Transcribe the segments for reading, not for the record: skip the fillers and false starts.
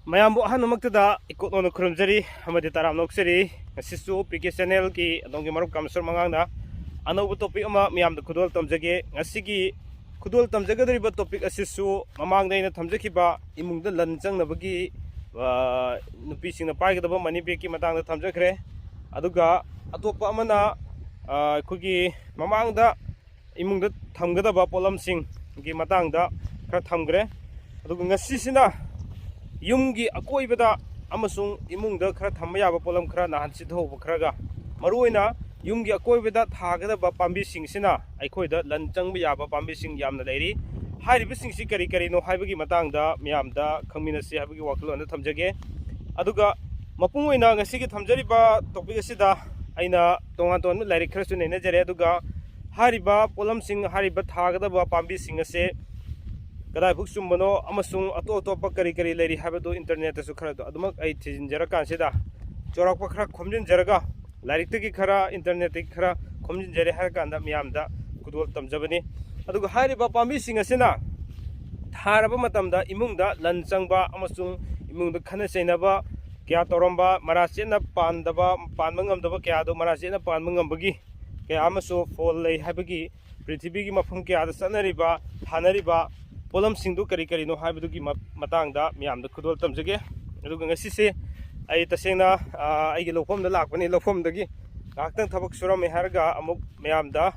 ꯃꯌꯥꯝꯕꯨ ꯑꯍꯥꯟꯕꯃꯛꯇꯗ ꯏꯀꯣꯛꯅꯣꯅ ꯈꯨꯔꯨꯝꯖꯔꯤ ꯑꯃꯗꯤ ꯇꯔꯥꯝ ꯅꯣꯛꯆꯔꯤ ꯉꯁꯤꯁꯨ ꯄꯤꯀꯦ ꯆꯦꯅꯦꯜꯒꯤ ꯑꯗꯣꯝꯒꯤ ꯃꯔꯨꯞ ꯀꯥꯃꯦꯁꯣꯔ ꯃꯉꯥꯡꯅ ꯑꯅꯧꯕ ꯇꯣꯄꯤꯛ ꯑꯃ ꯃꯤꯌꯥꯝꯗ ꯈꯨꯗꯣꯜ ꯇꯝꯖꯒꯦ ꯉꯁꯤꯒꯤ ꯈꯨꯗꯣꯜ ꯇꯝꯖꯒꯗꯧꯔꯤꯕ ꯇꯣꯄꯤꯛ ꯑꯁꯤꯁꯨ ꯃꯃꯥꯡꯗ ꯑꯩꯅ ꯊꯝꯖꯈꯤꯕ ꯏꯃꯨꯡꯗ ꯂꯟ ꯆꯪꯅꯕꯒꯤ ꯅꯨꯄꯤꯁꯤꯡꯅ ꯄꯥꯏꯒꯗꯕ ꯃꯅꯤ ꯕꯦꯒꯀꯤ ꯃꯇꯥꯡꯗ ꯊꯝꯖꯈ꯭ꯔꯦ ꯑꯗꯨꯒ ꯑꯇꯣꯞꯄ ꯑꯃꯅ ꯑꯩꯈꯣꯏꯒꯤ ꯃꯃꯥꯡꯗ 이몽ꯗ ꯊꯝꯒꯗꯕ ꯄꯣꯠꯂꯝꯁꯤꯡꯒꯤ ꯃꯇꯥꯡꯗ ꯈꯔ ꯊꯝꯈ꯭ꯔꯦ ꯑꯗꯨꯒ ꯉꯁꯤꯁꯤꯅ ꯌꯨꯝꯒꯤ ꯑꯀꯣꯏꯕꯗ ꯑꯃꯁꯨꯡ 이몽ꯗ ꯈꯔ ꯊꯝꯕ ꯌꯥꯕ ꯄꯣꯠꯂꯝ ꯈꯔ ꯅꯍꯥꯟ ꯁꯤꯊꯧꯕ ꯈꯔꯒ ꯃꯔꯨꯑꯣꯏꯅ ꯌꯨꯝꯒꯤ ꯑꯀꯣꯏꯕꯗ ꯊꯥꯒꯗꯕ ꯄꯥꯝꯕꯤꯁꯤꯡꯁꯤꯅ ꯑꯩꯈꯣꯏꯗ ꯂꯟ ꯆꯪꯕ ꯌꯥꯕ ꯄꯥꯝꯕꯤꯁꯤꯡ ꯌꯥꯝꯅ ꯂꯩꯔꯤ ꯍꯥꯏꯔꯤꯕꯁꯤꯡꯁꯤ ꯀꯔꯤ ꯀꯔꯤꯅꯣ ꯍꯥꯏꯕꯒꯤ ꯃꯇꯥꯡꯗ ꯃꯤꯌꯥꯝꯗ ꯈꯪꯃꯤꯟꯅꯁꯤ ꯍꯥꯏꯕꯒꯤ ꯋꯥꯈꯜꯂꯣꯟꯗ ꯊꯝꯖꯒꯦ ꯑꯗꯨꯒ ꯃꯄꯨꯡ ꯑꯣꯏꯅ ꯉꯁꯤꯒꯤ ꯊꯝꯖꯔꯤꯕ ꯇꯣꯄꯤꯛ ꯑꯁꯤꯗ ꯑꯩꯅ ꯇꯣꯉꯥꯟ ꯇꯣꯉꯥꯟꯕ ꯂꯥꯏꯔꯤꯛ ꯈꯔꯁꯨ ꯅꯩꯅꯖꯔꯦ ꯑꯗꯨꯒ ꯍꯥꯏꯔꯤꯕ ꯄꯣꯠꯂꯝꯁꯤꯡ ꯍꯥꯏꯔꯤꯕ ꯊꯥꯒꯗꯕ ꯄꯥꯝꯕꯤꯁꯤꯡ ꯑꯁꯦ ꯀꯗꯥꯏꯐꯥꯎ ꯆꯨꯝꯕꯅꯣ ꯑꯃꯁꯨꯡ ꯑꯇꯣꯞ ꯑꯇꯣꯞꯄ ꯀꯔꯤ ꯀꯔꯤ ꯂꯩꯔꯤ ꯍꯥꯏꯕꯗꯨ ꯏꯟꯇꯔꯅꯦꯠꯇꯁꯨ ꯈꯔ ꯑꯗꯨꯃꯛ ꯑꯩ ꯊꯤꯖꯤꯟꯖꯔꯀꯥꯟꯁꯤꯗ ꯆꯥꯎꯔꯥꯛꯄ ꯈꯔ ꯈꯣꯝꯖꯤꯟꯖꯔꯒ ꯂꯥꯏꯔꯤꯛꯇꯒꯤ ꯈꯔ ꯏꯟꯇꯔꯅꯦꯠꯇꯒꯤ ꯈꯔ ꯈꯣꯝꯖꯤꯟꯖꯔꯦ ꯍꯥꯏꯔꯀꯥꯟꯗ ꯃꯤꯌꯥꯝꯗ ꯈꯨꯗꯣꯜ ꯇꯝꯖꯕꯅꯤ ꯑꯗꯨꯒ ꯍꯥꯏꯔꯤꯕ ꯄꯥꯝꯕꯤꯁꯤꯡ ꯑꯁꯤꯅ ꯊꯥꯔꯕ ꯃꯇꯝꯗ ꯏꯃꯨꯡꯗ ꯂꯟ ꯆꯪꯕ ꯑꯃꯁꯨꯡ ꯏꯃꯨꯡꯗ ꯈꯠꯅ ꯆꯩꯅꯕ ꯀꯌꯥ ꯇꯧꯔꯝꯕ ꯃꯔꯥ ꯆꯦꯠꯅ ꯄꯥꯟꯕ ꯉꯝꯗꯕ ꯀꯌꯥꯗꯣ ꯃꯔꯥ ꯆꯦꯠꯅ ꯄꯥꯟꯕ ꯉꯝꯕꯒꯤ ꯀꯌꯥ ꯑꯃꯁꯨ ꯐꯣꯜ ꯂꯩ ꯍꯥꯏꯕꯒꯤ ꯄ꯭ꯔꯤꯊꯤꯕꯤꯒꯤ ꯃꯐꯝ ꯀꯌꯥꯗ ꯆꯠꯅꯔꯤꯕ ꯊꯥꯅꯔꯤꯕ ꯄꯣꯠꯂꯝꯁꯤꯡꯗꯨ ꯀꯔꯤ ꯀꯔꯤꯅꯣ ꯍꯥꯏꯕꯗꯨꯒꯤ ꯃꯇꯥꯡꯗ ꯃꯤꯌꯥꯝꯗ ꯈꯨꯗꯣꯜ ꯇꯝꯖꯒꯦ ꯑꯗꯨꯒ ꯉꯁꯤꯁꯦ ꯑꯩ ꯇꯁꯦꯡꯅ ꯑꯩꯒꯤ ꯂꯧꯐꯝꯗ ꯂꯥꯛꯄꯅꯤ ꯂꯧꯐꯝꯗꯒꯤ ꯉꯥꯏꯍꯥꯛꯇꯪ ꯊꯕꯛ ꯁꯨꯔꯝꯃꯦ ꯍꯥꯏꯔꯒ ꯑꯃꯨꯛ ꯃꯌꯥꯝꯗ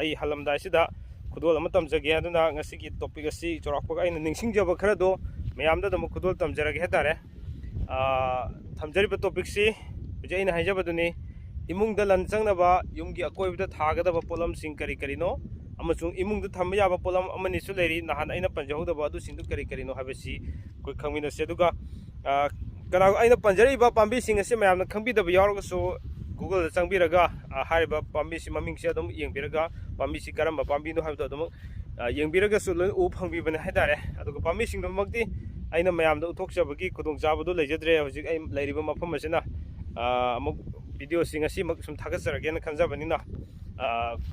ꯑꯩ ꯍꯜꯂꯝꯗꯥꯏꯁꯤꯗ ꯈꯨꯗꯣꯜ ꯑꯃ ꯇꯝꯖꯒꯦ ꯑꯗꯨꯅ ꯉꯁꯤꯒꯤ ꯇꯣꯄꯤꯛ ꯑꯁꯤ ꯆꯥꯎꯔꯥꯛꯄ ꯑꯩꯅ ꯅꯤꯡꯁꯤꯡꯖꯕ ꯈꯔꯗꯣ ꯃꯌꯥꯝꯗ ꯑꯗꯨꯝ ꯈꯨꯗꯣꯜ ꯇꯝꯖꯔꯒꯦ ꯍꯥꯏꯇꯥꯔꯦ ꯊꯝꯖꯔꯤꯕ ꯇꯣꯄꯤꯛꯁꯤ ꯍꯧꯖꯤꯛ ꯑꯩꯅ ꯍꯥꯏꯖꯕꯗꯨꯅꯤ 이몽ꯗ ꯂꯟ ꯆꯪꯅꯕ ꯌꯨꯝꯒꯤ ꯑꯀꯣꯏꯕꯗ ꯊꯥꯒꯗꯕ ꯄꯣꯠꯂꯝꯁꯤꯡ ꯀꯔꯤ ꯀꯔꯤꯅꯣ ꯑꯃꯁꯨꯡ 이몽ꯗ ꯊꯝꯕ ꯌꯥꯕ ꯄꯣꯠꯂꯝ ꯑꯃꯅꯤꯁꯨ ꯂꯩꯔꯤ ꯅꯍꯥꯟ ꯑꯩꯅ ꯄꯟꯖꯍꯧꯗꯕ ꯑꯗꯨꯁꯤꯡꯗꯨ ꯀꯔꯤ ꯀꯔꯤꯅꯣ ꯍꯥꯏꯕꯁꯤ ꯑꯩꯈꯣꯏ ꯈꯪꯃꯤꯟꯅꯁꯤ ꯑꯗꯨꯒ ꯀꯅꯥꯒꯨꯝꯕ ꯑꯩꯅ ꯄꯟꯖꯔꯤꯕ ꯄꯥꯝꯕꯤꯁꯤꯡ ꯑꯁꯤ ꯃꯌꯥꯝꯅ ꯈꯪꯕꯤꯗꯕ ꯌꯥꯎꯔꯒꯁꯨ ꯒꯨꯒꯜꯗ ꯆꯪꯕꯤꯔꯒ ꯍꯥꯏꯔꯤꯕ ꯄꯥꯝꯕꯤꯁꯤ ꯃꯃꯤꯡꯁꯤ ꯑꯗꯨꯝ ꯌꯦꯡꯕꯤꯔꯒ ꯄꯥꯝꯕꯤꯁꯤ ꯀꯔꯝꯕ ꯄꯥꯝꯕꯤꯅꯣ ꯍꯥꯏꯕꯗꯣ ꯑꯗꯨꯝ ꯌꯦꯡꯕꯤꯔꯒꯁꯨ ꯂꯣꯏꯅ ꯎꯕ ꯐꯪꯕꯤꯕꯅꯤ ꯍꯥꯏꯇꯥꯔꯦ ꯑꯗꯨꯒ ꯄꯥꯝꯕꯤꯁꯤꯡꯗꯨꯃꯛꯇꯤ ꯑꯩꯅ ꯃꯌꯥꯝꯗ ꯎꯠꯊꯣꯛꯆꯕꯒꯤ ꯈꯨꯗꯣꯡꯆꯥꯕꯗꯨ ꯂꯩꯖꯗ꯭ꯔꯦ ꯍꯧꯖꯤꯛ ꯑꯩ ꯂꯩꯔꯤꯕ ꯃꯐꯝ ꯑꯁꯤꯅ ꯑꯃꯨꯛ ꯚꯤꯗꯤꯑꯣꯁꯤ ꯉꯁꯤꯃꯛ ꯁꯨꯝ ꯊꯥꯒꯠꯆꯔꯒꯦꯅ ꯈꯟꯖꯕꯅꯤꯅ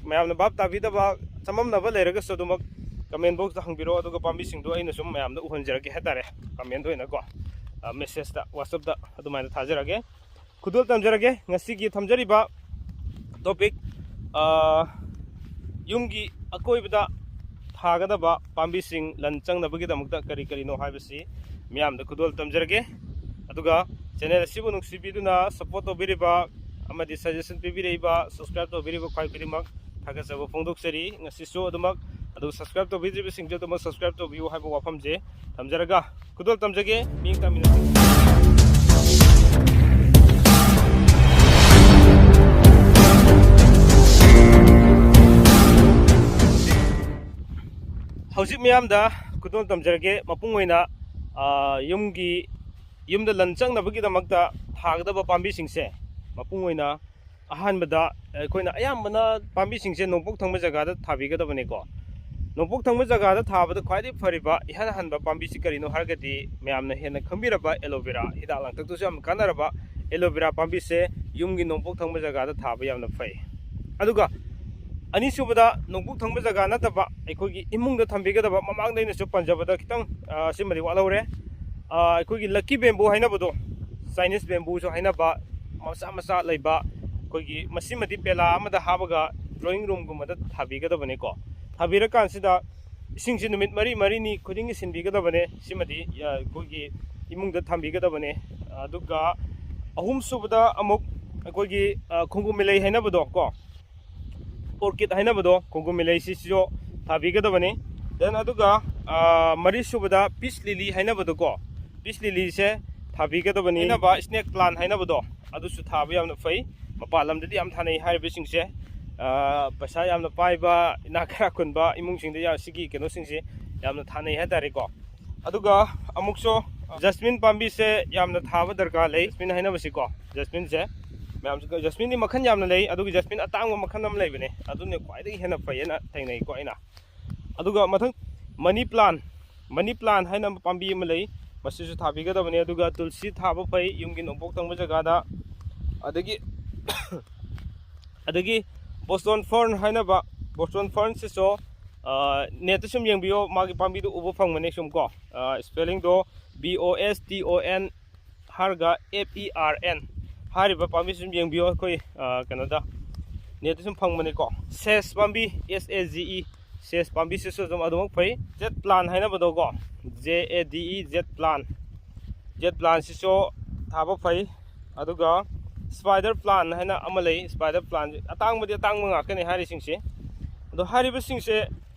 ꯃꯌꯥꯝꯅ ꯚꯥꯞ ꯇꯥꯕꯤꯗꯕ ꯆꯃꯝꯅꯕ ꯂꯩꯔꯒꯁꯨ ꯑꯗꯨꯃꯛ ꯀꯃꯦꯟ ꯕꯣꯛꯁꯇ ꯍꯪꯕꯤꯔꯛꯑꯣ ꯑꯗꯨꯒ ꯄꯥꯝꯕꯤꯁꯤꯡꯗꯨ ꯑꯩꯅ ꯁꯨꯝ ꯃꯌꯥꯝꯗ ꯎꯍꯟꯖꯔꯒꯦ ꯍꯥꯏꯇꯥꯔꯦ ꯀꯃꯦꯟꯗ ꯑꯣꯏꯅꯀꯣ ꯃꯦꯁꯦꯖꯇ ꯋꯥꯆꯞꯇ ꯑꯗꯨꯃꯥꯏꯅ ꯊꯥꯖꯔꯒꯦ ꯈꯨꯗꯣꯜ ꯇꯝꯖꯔꯒꯦ ꯉꯁꯤꯒꯤ ꯊꯝꯖꯔꯤꯕ ꯇꯣꯄꯤꯛ ꯌꯨꯝꯒꯤ ꯑꯀꯣꯏꯕꯗ ꯊꯥꯒꯗꯕ ꯄꯥꯝꯕꯤꯁꯤꯡ ꯂꯟ ꯆꯪꯅꯕꯒꯤꯗꯃꯛꯇ ꯀꯔꯤ ꯀꯔꯤꯅꯣ ꯍꯥꯏꯕꯁꯤ ꯃꯤꯌꯥꯝꯗ ꯈꯨꯗꯣꯜ ꯇꯝꯖꯔꯒꯦ ꯑꯗꯨꯒ ꯆꯦꯅꯦꯜ ꯑꯁꯤꯕꯨ ꯅꯨꯡꯁꯤꯕꯤꯗꯨꯅ ꯁꯄꯣꯔꯠ ꯇꯧꯕꯤꯔꯤꯕ ꯑꯃꯗꯤ ꯁꯖꯦꯁꯟ ꯄꯤꯕꯤꯔꯛꯏꯕ ꯁꯕꯁꯀ꯭ꯔꯥꯏꯕ ꯇꯧꯕꯤꯔꯤꯕ ꯈ꯭ꯋꯥꯏ ꯈꯨꯗꯤꯡꯃꯛ ꯊꯥꯒꯠꯆꯕ ꯐꯣꯡꯗꯣꯛꯆꯔꯤ ꯉꯁꯤꯁꯨ ꯑꯗꯨꯃꯛ ꯑꯗꯨꯒ ꯁꯕꯁꯀ꯭ꯔꯥꯏꯕ ꯇꯧꯕꯤꯗ꯭ꯔꯤꯕꯁꯤꯡꯁꯨ ꯑꯗꯨꯃꯛ ꯁꯕꯁꯀ꯭ꯔꯥꯏꯕ ꯇꯧꯕꯤꯌꯨ ꯍꯥꯏꯕ ꯋꯥꯐꯝꯁꯦ ꯊꯝꯖꯔꯒ ꯈꯨꯗꯣꯜ ꯇꯝꯖꯒꯦ ꯃꯤꯡ ꯇꯝꯃꯤꯟꯅꯁꯤ ꯍꯧꯖꯤꯛ ꯃꯤꯌꯥꯝꯗ ꯈꯨꯗꯣꯜ ꯇꯝꯖꯔꯒꯦ ꯃꯄꯨꯡ ꯑꯣꯏꯅ ꯌꯨꯝꯗ ꯂꯟ ꯆꯪꯅꯕꯒꯤꯗꯃꯛꯇ ꯊꯥꯒꯗꯕ ꯄꯥꯝꯕꯤꯁꯤꯡꯁꯦ ꯃꯄꯨꯡ ꯑꯣꯏꯅ ꯑꯍꯥꯟꯕꯗ ꯑꯩꯈꯣꯏꯅ ꯑꯌꯥꯝꯕꯅ ꯄꯥꯝꯕꯤꯁꯤꯡꯁꯦ ꯅꯣꯡꯄꯣꯛ ꯊꯪꯕ ꯖꯒꯥꯗ ꯊꯥꯕꯤꯒꯗꯕꯅꯤꯀꯣ ꯅꯣꯡꯄꯣꯛ ꯊꯪꯕ ꯖꯒꯥꯗ ꯊꯥꯕꯗ ꯈ꯭ꯋꯥꯏꯗꯒꯤ ꯐꯔꯤꯕ ꯏꯍꯥꯟ ꯍꯥꯟꯕ ꯄꯥꯝꯕꯤꯁꯤ ꯀꯔꯤꯅꯣ ꯍꯥꯏꯔꯒꯗꯤ ꯃꯌꯥꯝꯅ ꯍꯦꯟꯅ ꯈꯪꯕꯤꯔꯕ ꯑꯦꯂꯣꯕꯦꯔꯥ ꯍꯤꯗꯥꯛ ꯂꯥꯡꯊꯛꯇꯁꯨ ꯌꯥꯝꯅ ꯀꯥꯟꯅꯔꯕ ꯑꯦꯂꯣꯕꯦꯔꯥ ꯄꯥꯝꯕꯤꯁꯦ ꯌꯨꯝꯒꯤ ꯅꯣꯡꯄꯣꯛ ꯊꯪꯕ ꯖꯒꯥꯗ ꯊꯥꯕ ꯌꯥꯝꯅ ꯐꯩ ꯑꯗꯨꯒ ꯑꯅꯤꯁꯨꯕꯗ ꯅꯣꯡꯄꯣꯛ ꯊꯪꯕ ꯖꯒꯥ ꯅꯠꯇꯕ ꯑꯩꯈꯣꯏꯒꯤ ꯏꯃꯨꯡꯗ ꯊꯝꯕꯤꯒꯗꯕ ꯃꯃꯥꯡꯗ ꯑꯩꯅꯁꯨ ꯄꯟꯖꯕꯗ ꯈꯤꯇꯪ ꯁꯤꯃꯗꯤ ꯋꯥꯠꯍꯧꯔꯦ ꯑꯩꯈꯣꯏꯒꯤ ꯂꯛꯀꯤ ꯕꯦꯝꯕꯨ ꯍꯥꯏꯅꯕꯗꯣ ꯆꯥꯏꯅꯤꯁ ꯕꯦꯝꯕꯨꯁꯨ ꯍꯥꯏꯅꯕ ꯃꯆꯥ ꯃꯆꯥ ꯂꯩꯕ ꯑꯩꯈꯣꯏꯒꯤ ꯃꯁꯤꯃꯗꯤ ꯄꯦꯂꯥ ꯑꯃꯗ ꯍꯥꯞꯄꯒ ꯗ꯭ꯔꯣꯌꯤꯡ ꯔꯨꯝꯒꯨꯝꯕꯗ ꯊꯥꯕꯤꯒꯗꯕꯅꯤꯀꯣ ꯊꯥꯕꯤꯔꯀꯥꯟꯁꯤꯗ ꯏꯁꯤꯡꯁꯤ ꯅꯨꯃꯤꯠ ꯃꯔꯤꯅꯤ ꯈꯨꯗꯤꯡꯒꯤ ꯁꯤꯟꯕꯤꯒꯗꯕꯅꯦ ꯁꯤꯃꯗꯤ ꯑꯩꯈꯣꯏꯒꯤ ꯏꯃꯨꯡꯗ ꯊꯝꯕꯤꯒꯗꯕꯅꯦ ꯑꯗꯨꯒ ꯑꯍꯨꯝꯁꯨꯕꯗ ꯑꯃꯨꯛ ꯑꯩꯈꯣꯏꯒꯤ ꯈꯣꯡꯒꯨꯝꯃꯦꯂꯩ ꯍꯥꯏꯅꯕꯗꯣ ꯀꯣ ꯑꯣꯔꯀꯤꯠ ꯍꯥꯏꯅꯕꯗꯣ ꯈꯣꯡꯒꯨꯝꯃꯦꯂꯩꯁꯤꯁꯨ ꯊꯥꯕꯤꯒꯗꯕꯅꯤ ꯗꯦꯟ ꯑꯗꯨꯒ ꯃꯔꯤꯁꯨꯕꯗ ꯄꯤꯁ ꯂꯤꯂꯤ ꯍꯥꯏꯅꯕꯗꯣꯀꯣ ꯄꯤꯁ ꯂꯤꯂꯤꯁꯦ ꯊꯥꯕꯤꯒꯗꯕꯅꯤ ꯍꯥꯏꯅꯕ ꯁ꯭ꯅꯦꯛ ꯄ꯭ꯂꯥꯟ ꯍꯥꯏꯅꯕꯗꯣ ꯑꯗꯨꯁꯨ ꯊꯥꯕ ꯌꯥꯝꯅ ꯐꯩ ꯃꯄꯥꯟ ꯂꯝꯗꯗꯤ ꯌꯥꯝ ꯊꯥꯅꯩ ꯍꯥꯏꯔꯤꯕꯁꯤꯡꯁꯦ ꯄꯩꯁా ꯌꯥꯝꯅ ꯄꯥꯏꯕ ꯏꯅꯥꯛ ꯈꯔ ꯈꯨꯟꯕ ꯏꯃꯨꯡꯁꯤꯡꯗ ꯁꯤꯒꯤ ꯀꯩꯅꯣꯁꯤꯡꯁꯦ ꯌꯥꯝꯅ ꯊꯥꯅꯩ ꯍꯥꯏꯇꯥꯔꯦꯀꯣ ꯑꯗꯨꯒ ꯑꯃꯨꯛꯁꯨ ꯖꯁꯃꯤꯟ ꯄꯥꯝꯕꯤꯁꯦ ꯌꯥꯝꯅ ꯊꯥꯕ ꯗꯔꯀꯥꯔ ꯂꯩ ꯖꯁꯃꯤꯟ ꯍꯥꯏꯅꯕꯁꯤꯀꯣ ꯖꯁꯃꯤꯟꯁꯦ ꯃꯌꯥꯝꯁꯨ ꯖꯁꯃꯤꯟꯗꯤ ꯃꯈꯜ ꯌꯥꯝꯅ ꯂꯩ ꯑꯗꯨꯒ ꯖꯁꯃꯤꯟ ꯑꯇꯥꯡꯕ ꯃꯈꯜ ꯑꯃ ꯂꯩꯕꯅꯦ ꯑꯗꯨꯅ ꯈ꯭ꯋꯥꯏꯗꯒꯤ ꯍꯦꯟꯅ ꯐꯩꯌꯦꯅ ꯊꯦꯡꯅꯩꯀꯣ ꯑꯩꯅ ꯑꯗꯨꯒ ꯃꯊꯪ ꯃꯅꯤ ꯄ꯭ꯂꯥꯟ ꯍꯥꯏꯅ ꯄꯥꯝꯕꯤ ꯑꯃ ꯂꯩ ꯃꯁꯤꯁꯨ ꯊꯥꯕꯤꯒꯗꯕꯅꯤ ꯑꯗꯨꯒ ꯇꯨꯜꯁꯤ ꯊꯥꯕ ꯐꯩ ꯌꯨꯝꯒꯤ ꯅꯣꯡꯄꯣꯛ ꯊꯪꯕ ꯖꯒꯥꯗ ꯑꯗꯒꯤ ꯕꯣꯁꯇꯣꯟ ꯐꯔꯟ ꯍꯥꯏꯅꯕ ꯕꯣꯁꯇꯣꯟ ꯐꯔꯟꯁꯤꯁꯨ ꯅꯦꯠꯇ ꯁꯨꯝ ꯌꯦꯡꯕꯤꯌꯣ ꯃꯥꯒꯤ ꯄꯥꯝꯕꯤꯗꯣ ꯎꯕ ꯐꯪꯕꯅꯦ ꯁꯨꯝ ꯀꯣ ꯁ꯭ꯄꯦꯂꯤꯡꯗꯣ BOSTON ꯍꯥꯏꯔꯒ FERN ꯍꯥꯏꯔꯤꯕ ꯄꯥꯝꯕꯤ ꯁꯨꯝ ꯌꯦꯡꯕꯤꯌꯣ ꯑꯩꯈꯣꯏ ꯀꯩꯅꯣꯗ ꯅꯦꯠꯇ ꯁꯨꯝ ꯐꯪꯕꯅꯤꯀꯣ ꯁꯦꯁ ꯄꯥꯝꯕꯤ SAGE ꯁꯦꯁ ꯄꯥꯝꯕꯤꯁꯤꯁꯨ ꯑꯗꯨꯝ ꯑꯗꯨꯃꯛ ꯐꯩ ꯖꯦꯠ ꯄ꯭ꯂꯥꯟ ꯍꯥꯏꯅꯕꯗꯣꯀꯣ JADE ꯖꯦꯠ ꯄ꯭ꯂꯥꯟꯁꯤꯁꯨ ꯊꯥꯕ ꯐꯩ ꯑꯗꯨꯒ ꯁ꯭ꯄꯥꯏꯗꯔ ꯄ꯭ꯂꯥꯟ ꯍꯥꯏꯅ ꯑꯃ ꯂꯩ ꯁ꯭ꯄꯥꯏꯗꯔ ꯄ꯭ꯂꯥꯟ ꯑꯇꯥꯡꯕꯗꯤ ꯑꯇꯥꯡꯕ ꯉꯥꯛꯇꯅꯤ ꯍꯥꯏꯔꯤꯁꯤꯡꯁꯦ ꯑꯗꯣ ꯍꯥꯏꯔꯤꯕꯁꯤꯡꯁꯦ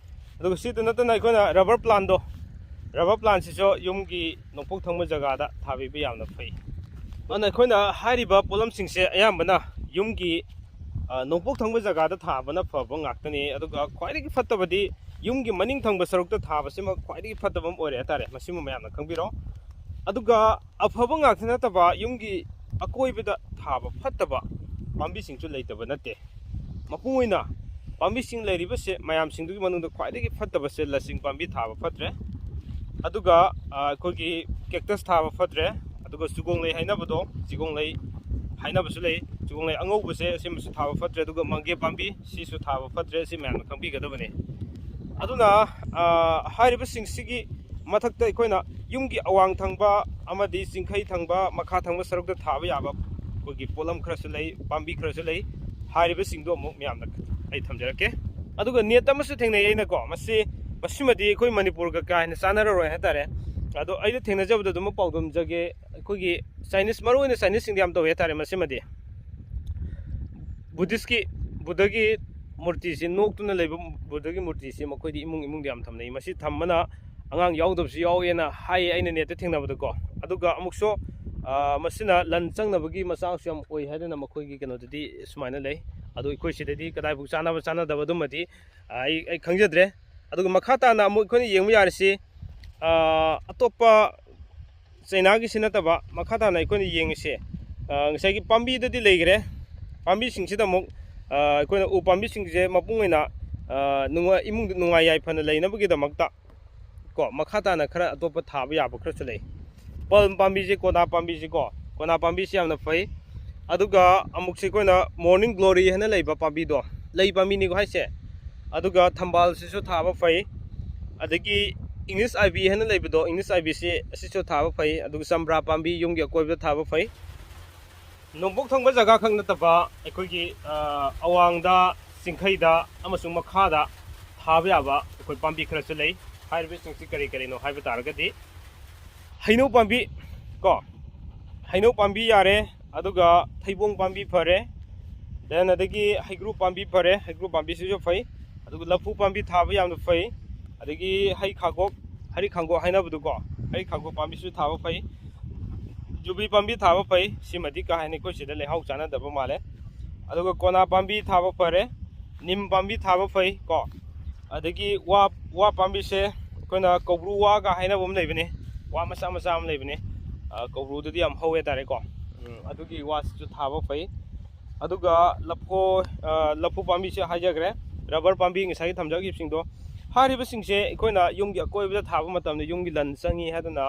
ꯑꯗꯨꯒ ꯁꯤꯇ ꯅꯠꯇꯅ ꯑꯩꯈꯣꯏꯅ ꯔꯕꯔ ꯄ꯭ꯂꯥꯟꯁꯤꯁꯨ ꯌꯨꯝꯒꯤ ꯅꯣꯡꯄꯣꯛ ꯊꯪꯕ ꯖꯒꯥꯗ ꯊꯥꯕꯤꯕ ꯌꯥꯝꯅ ꯐꯩ ꯑꯗꯨꯅ ꯑꯩꯈꯣꯏꯅ ꯍꯥꯏꯔꯤꯕ ꯄꯣꯠꯂꯝꯁꯤꯡꯁꯦ ꯑꯌꯥꯝꯕꯅ ꯌꯨꯝꯒꯤ ꯅꯣꯡꯄꯣꯛ ꯊꯪꯕ ꯖꯒꯥꯗ ꯊꯥꯕꯅ ꯐꯕ ꯉꯥꯛꯇꯅꯤ ꯑꯗꯨꯒ ꯈ꯭ꯋꯥꯏꯗꯒꯤ ꯐꯠꯇꯕꯗꯤ ꯌꯨꯝꯒꯤꯃꯅꯤꯡ ꯊꯪꯕ ꯁꯔꯨꯛꯇ ꯊꯥꯕꯁꯤꯃ ꯈ꯭ꯋꯥꯏꯗꯒꯤ ꯐꯠꯇꯕ ꯑꯃ ꯑꯣꯏꯔꯦ ꯍꯥꯏꯇꯥꯔꯦ ꯃꯁꯤꯃ ꯃꯌꯥꯝꯅ ꯈꯪꯕꯤꯔꯣ ꯑꯗꯨꯒ ꯑꯐꯕ ꯉꯥꯛꯇ ꯅꯠꯇꯕ ꯌꯨꯝꯒꯤ ꯑꯀꯣꯏꯕꯗ ꯊꯥꯕ ꯐꯠꯇꯕ ꯄꯥꯝꯕꯤꯁꯤꯡꯁꯨ ꯂꯩꯇꯕ ꯅꯠꯇꯦ ꯃꯄꯨꯡ ꯑꯣꯏꯅ ꯄꯥꯝꯕꯤꯁꯤꯡ ꯂꯩꯔꯤꯕꯁꯦ ꯃꯌꯥꯝꯁꯤꯡꯗꯨꯒꯤ ꯃꯅꯨꯡꯗ ꯈ꯭ꯋꯥꯏꯗꯒꯤ ꯐꯠꯇꯕꯁꯦ ꯂꯁꯤꯡ ꯄꯥꯝꯕꯤ ꯊꯥꯕ ꯐꯠꯇ꯭ꯔꯦ ꯑꯗꯨꯒ ꯑꯩꯈꯣꯏꯒꯤ ꯀꯦꯛꯇꯁ ꯊꯥꯕ ꯐꯠꯇ꯭ꯔꯦ ꯑꯗꯨꯒ ꯆꯨꯒꯣꯡꯂꯩ ꯍꯥꯏꯅꯕꯗꯣ ꯆꯤꯒꯣꯡꯂꯩ ꯍꯥꯏꯅꯕꯁꯨ ꯂꯩ ꯆꯤꯒꯣꯡꯂꯩ ꯑꯉꯧꯕꯁꯦ ꯑꯁꯤꯃꯁꯨ ꯊꯥꯕ ꯐꯠꯇ꯭ꯔꯦ ꯑꯗꯨꯒ ꯃꯪꯒꯦ ꯄꯥꯝꯕꯤ ꯁꯤꯁꯨ ꯊꯥꯕ ꯐꯠꯇ꯭ꯔꯦ ꯁꯤ ꯃꯌꯥꯝꯅ ꯈꯪꯕꯤꯒꯗꯕꯅꯤ ꯑꯗꯨꯅ ꯍꯥꯏꯔꯤꯕꯁꯤꯡꯁꯤꯒꯤ ꯃꯊꯛꯇ ꯑꯩꯈꯣꯏꯅ ꯌꯨꯝꯒꯤ ꯑꯋꯥꯡ ꯊꯪꯕ ꯑꯃꯗꯤ ꯆꯤꯡꯈꯩ ꯊꯪꯕ ꯃꯈꯥ ꯊꯪꯕ ꯁꯔꯨꯛꯇ ꯊꯥꯕ ꯌꯥꯕ ꯑꯩꯈꯣꯏꯒꯤ ꯄꯣꯠꯂꯝ ꯈꯔꯁꯨ ꯂꯩ ꯄꯥꯝꯕꯤ ꯈꯔꯁꯨ ꯂꯩ ꯍꯥꯏꯔꯤꯕꯁꯤꯡꯗꯣ ꯑꯃꯨꯛ ꯃꯌꯥꯝꯅ ꯑꯩ ꯊꯝꯖꯔꯛꯀꯦ ꯑꯗꯨꯒ ꯅꯦꯠ ꯑꯃꯁꯨ ꯊꯦꯡꯅꯩ ꯑꯩꯅꯀꯣ ꯃꯁꯤꯃꯗꯤ ꯑꯩꯈꯣꯏ ꯃꯅꯤꯄꯨꯔꯒ ꯀꯥ ꯍꯦꯟꯅ ꯆꯥꯟꯅꯔꯔꯣꯏ ꯍꯥꯏꯇꯥꯔꯦ ꯑꯗꯣ ꯑꯩꯅ ꯊꯦꯡꯅꯖꯕꯗ ꯑꯗꯨꯃꯛ ꯄꯥꯎꯗꯝꯖꯒꯦ ꯑꯩꯈꯣꯏꯒꯤ ꯆꯥꯏꯅꯤꯁ ꯃꯔꯨꯑꯣꯏꯅ ꯆꯥꯏꯅꯤꯁꯁꯤꯡꯗꯤ ꯌꯥꯝ ꯇꯧꯋꯦ ꯍꯥꯏꯇꯥꯔꯦ ꯃꯁꯤꯃꯗꯤ ꯕꯨꯙꯒꯤ ꯃꯨꯔꯇꯤꯁꯤ ꯅꯣꯛꯇꯨꯅ ꯂꯩꯕ ꯕꯨꯙꯒꯤ ꯃꯨꯔꯇꯤꯁꯤ ꯃꯈꯣꯏꯗꯤ ꯏꯃꯨꯡꯗ ꯌꯥꯝ ꯊꯝꯅꯩ ꯃꯁꯤ ꯊꯝꯕꯅ ꯑꯉꯥꯡ ꯌꯥꯎꯗꯕꯁꯨ ꯌꯥꯎꯋꯦꯅ ꯍꯥꯏꯌꯦ ꯑꯩꯅ ꯅꯦꯠꯇ ꯊꯦꯡꯅꯕꯗꯀꯣ ꯑꯗꯨꯒ ꯑꯃꯨꯛꯁꯨ ꯃꯁꯤꯅ ꯂꯟ ꯆꯪꯅꯕꯒꯤ ꯃꯆꯥꯛꯁꯨ ꯌꯥꯝ ꯑꯣꯏ ꯍꯥꯏꯗꯅ ꯃꯈꯣꯏꯒꯤ ꯀꯩꯅꯣꯗꯗꯤ ꯁꯨꯃꯥꯏꯅ ꯂꯩ ꯑꯗꯣ ꯑꯩꯈꯣꯏ ꯁꯤꯗꯗꯤ ꯀꯗꯥꯏꯐꯥꯎ ꯆꯥꯟꯅꯕ ꯆꯥꯟꯅꯗꯕ ꯑꯗꯨꯃꯗꯤ ꯑꯩ ꯈꯪꯖꯗ꯭ꯔꯦ ꯑꯗꯨꯒ ꯃꯈꯥ ꯇꯥꯅ ꯑꯃꯨꯛ ꯑꯩꯈꯣꯏꯅ ꯌꯦꯡꯕ ꯌꯥꯔꯤꯁꯤ ꯑꯇꯣꯞꯄ ꯆꯩꯅꯥꯒꯤꯁꯤ ꯅꯠꯇꯕ ꯃꯈꯥ ꯇꯥꯅ ꯑꯩꯈꯣꯏꯅ ꯌꯦꯡꯉꯤꯁꯦ ꯉꯁꯥꯏꯒꯤ ꯄꯥꯝꯕꯤꯗꯗꯤ ꯂꯩꯈ꯭ꯔꯦ ꯄꯥꯝꯕꯤꯁꯤꯡꯁꯤꯗ ꯑꯃꯨꯛ ꯑꯩꯈꯣꯏꯅ ꯎ ꯄꯥꯝꯕꯤꯁꯤꯡꯁꯦ ꯃꯄꯨꯡ ꯑꯣꯏꯅ ꯏꯃꯨꯡꯗ ꯅꯨꯡꯉꯥꯏ ꯌꯥꯏꯐꯅ ꯂꯩꯅꯕꯒꯤꯗꯃꯛꯇ ꯀꯣ ꯃꯈꯥ ꯇꯥꯅ ꯈꯔ ꯑꯇꯣꯞꯄ ꯊꯥꯕ ꯌꯥꯕ ꯈꯔꯁꯨ ꯂꯩ ꯄꯜꯝ ꯄꯥꯝꯕꯤꯁꯦ ꯀꯣꯅꯥ ꯄꯥꯝꯕꯤꯁꯤ ꯀꯣ ꯀꯣꯅꯥ ꯄꯥꯝꯕꯤꯁꯤ ꯌꯥꯝꯅ ꯐꯩ ꯑꯗꯨꯒ ꯑꯃꯨꯛꯁꯤ ꯑꯩꯈꯣꯏꯅ ꯃꯣꯔꯅꯤꯡ ꯒ꯭ꯂꯣꯔꯤ ꯍꯥꯏꯅ ꯂꯩꯕ ꯄꯥꯝꯕꯤꯗꯣ ꯂꯩ ꯄꯥꯝꯕꯤꯅꯤꯀꯣ ꯍꯥꯏꯁꯦ ꯑꯗꯨꯒ ꯊꯝꯕꯥꯜꯁꯤꯁꯨ ꯊꯥꯕ ꯐꯩ ꯑꯗꯒꯤ ꯏꯪꯂꯤꯁ ꯑꯥꯏꯕꯤ ꯍꯥꯏꯅ ꯂꯩꯕꯗꯣ ꯏꯪꯂꯤꯁ ꯑꯥꯏꯕꯤꯁꯤ ꯑꯁꯤꯁꯨ ꯊꯥꯕ ꯐꯩ ꯑꯗꯨꯒ ꯆꯝꯄ꯭ꯔꯥ ꯄꯥꯝꯕꯤ ꯌꯨꯝꯒꯤ ꯑꯀꯣꯏꯕꯗ ꯊꯥꯕ ꯐꯩ ꯅꯣꯡꯄꯣꯛ ꯊꯪꯕ ꯖꯒꯥ ꯈꯛ ꯅꯠꯇꯕ ꯑꯩꯈꯣꯏꯒꯤ ꯑꯋꯥꯡꯗ ꯆꯤꯡꯈꯩꯗ ꯑꯃꯁꯨꯡ ꯃꯈꯥꯗ ꯊꯥꯕ ꯌꯥꯕ ꯑꯩꯈꯣꯏ ꯄꯥꯝꯕꯤ ꯈꯔꯁꯨ ꯂꯩ ꯍꯥꯏꯔꯤꯕꯁꯤꯡꯁꯤ ꯀꯔꯤꯅꯣ ꯍꯥꯏꯕ ꯇꯥꯔꯒꯗꯤ ꯍꯩꯅꯧ ꯄꯥꯝꯕꯤ ꯀꯣ ꯍꯩꯅꯧ ꯄꯥꯝꯕꯤ ꯌꯥꯔꯦ ꯑꯗꯨꯒ ꯊꯩꯕꯣꯡ ꯄꯥꯝꯕꯤ ꯐꯔꯦ ꯗꯦꯟ ꯑꯗꯒꯤ ꯍꯩꯒ꯭ꯔꯨ ꯄꯥꯝꯕꯤ ꯐꯔꯦ ꯍꯩꯒ꯭ꯔꯨ ꯄꯥꯝꯕꯤꯁꯤꯁꯨ ꯐꯩ ꯑꯗꯨꯒ ꯂꯐꯨ ꯄꯥꯝꯕꯤ ꯊꯥꯕ ꯌꯥꯝꯅ ꯐꯩ ꯑꯗꯒꯤ ꯍꯩꯈꯥꯒꯣꯛ ꯍꯥꯏꯅꯕꯗꯨꯀꯣ ꯍꯩꯈꯥꯒꯣꯛ ꯄꯥꯝꯕꯤꯁꯨ ꯊꯥꯕ ꯐꯩ ꯖꯨꯕꯤ ꯄꯥꯝꯕꯤ ꯊꯥꯕ ꯐꯩ ꯁꯤꯃꯗꯤ ꯀꯥ ꯍꯦꯟꯅ ꯑꯩꯈꯣꯏ ꯁꯤꯗ ꯂꯩꯍꯥꯎ ꯆꯥꯟꯅꯗꯕ ꯃꯥꯜꯂꯦ ꯑꯗꯨꯒ ꯀꯣꯅꯥ ꯄꯥꯝꯕꯤ ꯊꯥꯕ ꯐꯔꯦ ꯅꯤꯝ ꯄꯥꯝꯕꯤ ꯊꯥꯕ ꯐꯩ ꯀꯣ ꯑꯗꯒꯤ ꯋꯥ ꯄꯥꯝꯕꯤꯁꯦ ꯑꯩꯈꯣꯏꯅ ꯀꯧꯕ꯭ꯔꯨ ꯋꯥꯒ ꯍꯥꯏꯅꯕ ꯑꯃ ꯂꯩꯕꯅꯦ ꯋꯥ ꯃꯆꯥ ꯑꯃ ꯂꯩꯕꯅꯦ ꯀꯧꯕ꯭ꯔꯨꯗꯗꯤ ꯌꯥꯝ ꯍꯧꯋꯦ ꯍꯥꯏꯇꯥꯔꯦꯀꯣ ꯑꯗꯨꯒꯤ ꯋꯥꯁꯤꯁꯨ ꯊꯥꯕ ꯐꯩ ꯑꯗꯨꯒ ꯂꯐꯨ ꯄꯥꯝꯕꯤꯁꯦ ꯍꯥꯏꯖꯈ꯭ꯔꯦ ꯔꯕꯔ ꯄꯥꯝꯕꯤ ꯉꯁꯥꯏꯒꯤ ꯊꯝꯖꯈꯤꯕꯁꯤꯡꯗꯣ ꯍꯥꯏꯔꯤꯕꯁꯤꯡꯁꯦ ꯑꯩꯈꯣꯏꯅ ꯌꯨꯝꯒꯤ ꯑꯀꯣꯏꯕꯗ ꯊꯥꯕ ꯃꯇꯝꯗ ꯌꯨꯝꯒꯤ ꯂꯟ ꯆꯪꯉꯤ ꯍꯥꯏꯗꯅ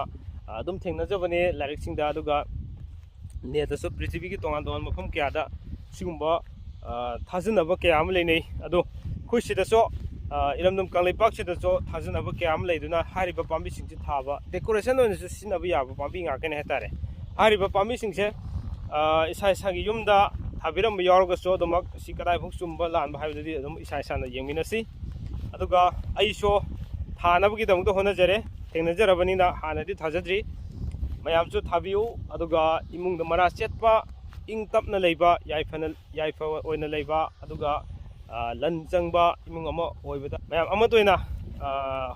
ꯑꯗꯨꯝ ꯊꯦꯡꯅꯖꯕꯅꯦ ꯂꯥꯏꯔꯤꯛꯁꯤꯡꯗ ꯑꯗꯨꯒ ꯅꯦꯠꯇꯁꯨ ꯄ꯭ꯔꯤꯊꯤꯕꯤꯒꯤ ꯇꯣꯉꯥꯟ ꯇꯣꯉꯥꯟꯕ ꯃꯐꯝ ꯀꯌꯥꯗ ꯁꯤꯒꯨꯝꯕ ꯊꯥꯖꯅꯕ ꯀꯌా ꯑꯃ ꯂꯩꯅꯩ ꯑꯗꯣ ꯑꯩꯈꯣꯏ ꯁꯤꯗꯁꯨ ꯏꯔꯝꯗꯝ ꯀꯪꯂꯩꯄꯥꯛꯁꯤꯗꯁꯨ ꯊꯥꯖꯅꯕ ꯀꯌꯥ ꯑꯃ ꯂꯩꯗꯨꯅ ꯍꯥꯏꯔꯤꯕ ꯄꯥꯝꯕꯤꯁꯤꯡꯁꯤ ꯊꯥꯕ ꯗꯦꯀꯣꯔꯦꯁꯟ ꯑꯣꯏꯅꯁꯨ ꯁꯤꯖꯤꯟꯅꯕ ꯌꯥꯕ ꯄꯥꯝꯕꯤ ꯉꯥꯛꯇꯅꯤ ꯍꯥꯏꯇꯥꯔꯦ ꯍꯥꯏꯔꯤꯕ ꯄꯥꯝꯕꯤꯁꯤꯡꯁꯦ ꯏꯁꯥꯒꯤ ꯌꯨꯝꯗ ꯊꯥꯕꯤꯔꯝꯕ ꯌꯥꯎꯔꯒꯁꯨ ꯑꯗꯨꯃꯛ ꯁꯤ ꯀꯗꯥꯏꯐꯥꯎ ꯆꯨꯝꯕ ꯂꯥꯟꯕ ꯍꯥꯏꯕꯗꯨꯗꯤ ꯑꯗꯨꯝ ꯏꯁꯥꯅ ꯌꯦꯡꯃꯤꯟꯅꯁꯤ ꯑꯗꯨꯒ ꯑꯩꯁꯨ ꯊꯥꯅꯕꯒꯤꯗꯃꯛꯇ ꯍꯣꯠꯅꯖꯔꯦ ꯊꯦꯡꯅꯖꯔꯕꯅꯤ나 ꯍꯥꯟꯅꯗꯤ ꯊꯥꯖꯗ꯭ꯔꯤ ꯃꯌꯥꯝꯁꯨ ꯊꯥꯕꯤꯌꯨ ꯑꯗꯨꯒ ꯏꯃꯨꯡꯗ ꯃꯔꯥ ꯆꯦꯠꯄ ꯏꯪ ꯇꯞꯅ ꯂꯩꯕ ꯌꯥꯏꯐ ꯑꯣꯏꯅ ꯂꯩꯕ ꯑꯗꯨꯒ ꯂꯟ ꯆꯪꯕ ꯏꯃꯨꯡ ꯑꯃ ꯑꯣꯏꯕꯗ ꯃꯌꯥꯝ ꯑꯃꯠꯇ ꯑꯣꯏꯅ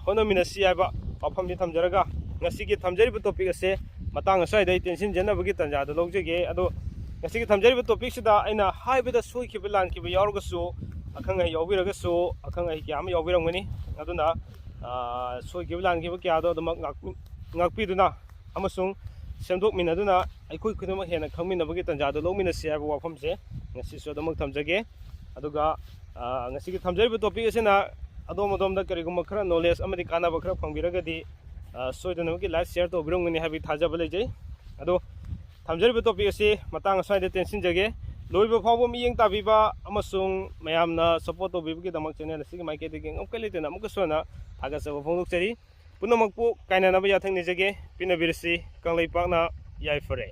ꯍꯣꯠꯅꯃꯤꯟꯅꯁꯤ ꯍꯥꯏꯕ ꯋꯥꯐꯝꯁꯤ ꯊꯝꯖꯔꯒ ꯉꯁꯤꯒꯤ ꯊꯝꯖꯔꯤꯕ ꯇꯣꯄꯤꯛ ꯑꯁꯦ ꯃꯇꯥꯡ ꯑꯁ꯭ꯋꯥꯏꯗ ꯑꯩ ꯇꯦꯟꯁꯤꯟꯖꯅꯕꯒꯤ ꯇꯥꯟꯖꯥꯗ ꯂꯧꯖꯒꯦ ꯑꯗꯣ ꯉꯁꯤꯒꯤ ꯊꯝꯖꯔꯤꯕ ꯇꯣꯄꯤꯛꯁꯤꯗ ꯑꯩꯅ ꯍꯥꯏꯕꯗ ꯁꯣꯏꯈꯤꯕ ꯂꯥꯟꯈꯤꯕ ꯌꯥꯎꯔꯒꯁꯨ ꯑꯈꯪ ꯑꯍꯩ ꯌꯥꯎꯕꯤꯔꯒꯁꯨ ꯑꯈꯪ ꯑꯍꯩ ꯀꯌꯥ ꯑꯃ ꯌꯥꯎꯕꯤꯔꯝꯒꯅꯤ ꯑꯗꯨꯅ ꯁꯣꯏꯈꯤꯕ ꯂꯥꯟꯈꯤꯕ ꯀꯌꯥꯗꯣ ꯑꯗꯨꯃꯛ ꯉꯥꯛꯄꯤꯗꯨꯅ ꯑꯃꯁꯨꯡ ꯁꯦꯝꯗꯣꯛꯃꯤꯟꯅꯗꯨꯅ ꯑꯩꯈꯣꯏ ꯈꯨꯗꯤꯡꯃꯛ ꯍꯦꯟꯅ ꯈꯪꯃꯤꯟꯅꯕꯒꯤ ꯇꯥꯟꯖꯥꯗꯣ ꯂꯧꯃꯤꯟꯅꯁꯤ ꯍꯥꯏꯕ ꯋꯥꯐꯝꯁꯦ ꯉꯁꯤꯁꯨ ꯑꯗꯨꯃꯛ ꯊꯝꯖꯒꯦ ꯑꯗꯨꯒ ꯉꯁꯤꯒꯤ ꯊꯝꯖꯔꯤꯕ ꯇꯣꯄꯤꯛ ꯑꯁꯤꯅ ꯑꯗꯣꯝꯗ ꯀꯔꯤꯒꯨꯝꯕ ꯈꯔ ꯅꯣꯂꯦꯖ ꯑꯃꯗꯤ ꯀꯥꯟꯅꯕ ꯈꯔ ꯐꯪꯕꯤꯔꯒꯗꯤ ꯁꯣꯏꯗꯅꯃꯛꯀꯤ ꯂꯥꯏꯛ ꯁꯤꯌꯔ ꯇꯧꯕꯤꯔꯝꯒꯅꯤ ꯍꯥꯏꯕꯒꯤ ꯊꯥꯖꯕ ꯂꯩꯖꯩ ꯑꯗꯣ ꯊꯝꯖꯔꯤꯕ ꯇꯣꯄꯤꯛ ꯑꯁꯤ ꯃꯇꯥꯡ ꯑꯁ꯭ꯋꯥꯏꯗ ꯇꯦꯟꯁꯤꯟꯖꯒꯦ ꯂꯣꯏꯕ ꯐꯥꯎꯕ ꯃꯤꯠꯌꯦꯡ ꯇꯥꯕꯤꯕ ꯑꯃꯁꯨꯡ ꯃꯌꯥꯝꯅ ꯁꯄꯣꯔꯠ ꯇꯧꯕꯤꯕꯒꯤꯗꯃꯛ ꯆꯦꯅꯦꯜ ꯑꯁꯤꯒꯤ ꯃꯥꯏꯀꯩꯗꯒꯤ ꯉꯝꯈꯩ ꯂꯩꯇꯅ ꯑꯃꯨꯛꯀꯁꯨ ꯍꯟꯅ ꯊꯥꯒꯠꯆꯕ ꯐꯣꯡꯗꯣꯛꯆꯔꯤ ꯄꯨꯝꯅꯃꯛꯄꯨ ꯀꯥꯏꯅꯅꯕ ꯌꯥꯊꯪ ꯅꯤꯖꯒꯦ ꯄꯤꯅꯕꯤꯔꯁꯤ ꯀꯪꯂꯩꯄꯥꯛꯅ ꯌꯥꯏꯐꯔꯦ